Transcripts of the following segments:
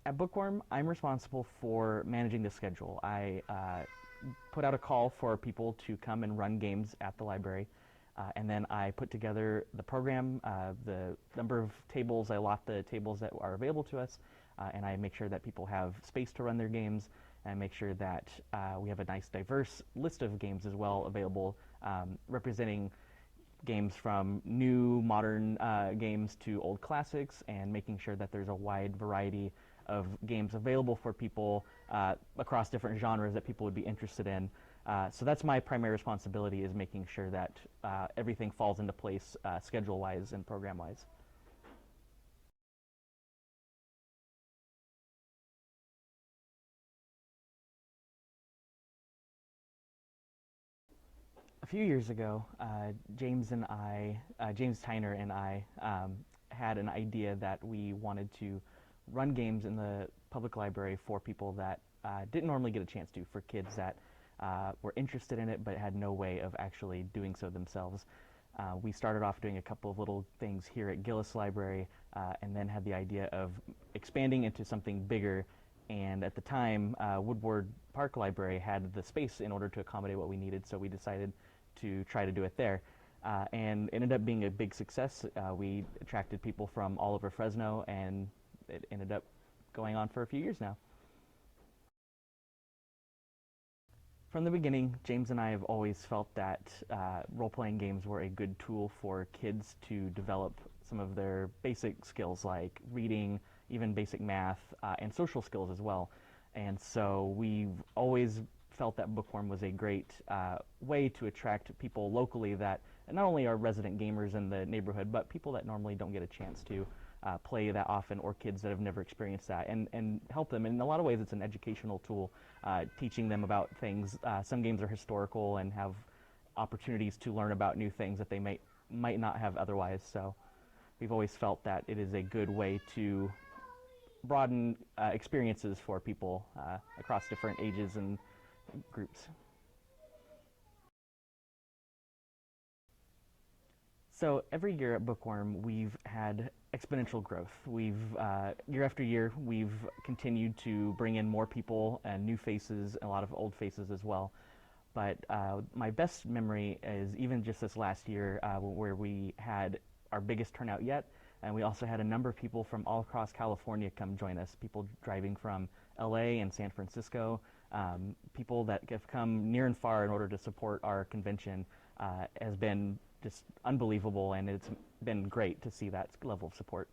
At Bookworm, I'm responsible for managing the schedule. I put out a call for people to come and run games at the library, and then I put together the program, the number of tables, I allot the tables that are available to us, and I make sure that people have space to run their games, and I make sure that we have a nice diverse list of games as well available, representing games from new modern games to old classics, and making sure that there's a wide variety of games available for people across different genres that people would be interested in. So that's my primary responsibility, is making sure that everything falls into place schedule-wise and program-wise. A few years ago, James Tyner and I had an idea that we wanted to run games in the public library for people that didn't normally get a chance to, for kids that were interested in it but had no way of actually doing so themselves. We started off doing a couple of little things here at Gillis Library, and then had the idea of expanding into something bigger. And at the time, Woodward Park Library had the space in order to accommodate what we needed, so we decided to try to do it there. And it ended up being a big success. We attracted people from all over Fresno, and it ended up going on for a few years now. From the beginning, James and I have always felt that role-playing games were a good tool for kids to develop some of their basic skills like reading, even basic math, and social skills as well. And so we've always felt that Bookworm was a great way to attract people locally that not only are resident gamers in the neighborhood, but people that normally don't get a chance to play that often, or kids that have never experienced that, and help them. In a lot of ways, it's an educational tool, teaching them about things. Some games are historical and have opportunities to learn about new things that they might not have otherwise. So we've always felt that it is a good way to broaden experiences for people across different ages and groups. So every year at Bookworm, we've had exponential growth. Year after year, we've continued to bring in more people and new faces, a lot of old faces as well. But my best memory is even just this last year, where we had our biggest turnout yet, and we also had a number of people from all across California come join us, people driving from LA and San Francisco, people that have come near and far in order to support our convention. Has been just unbelievable, and it's been great to see that level of support.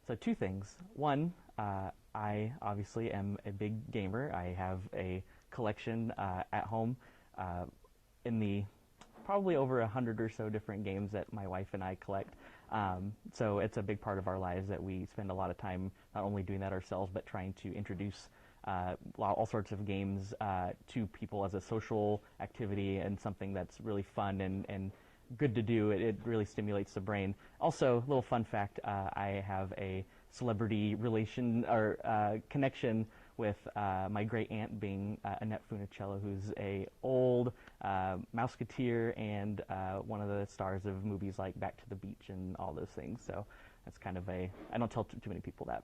So two things. One, I obviously am a big gamer. I have a collection at home in the probably over 100 or so different games that my wife and I collect. So it's a big part of our lives that we spend a lot of time not only doing that ourselves, but trying to introduce all sorts of games to people as a social activity, and something that's really fun and good to do. It really stimulates the brain. Also, little fun fact, I have a celebrity relation or connection with my great aunt, being Annette Funicello, who's a old Mouseketeer and one of the stars of movies like Back to the Beach and all those things. So that's kind of I don't tell too many people that.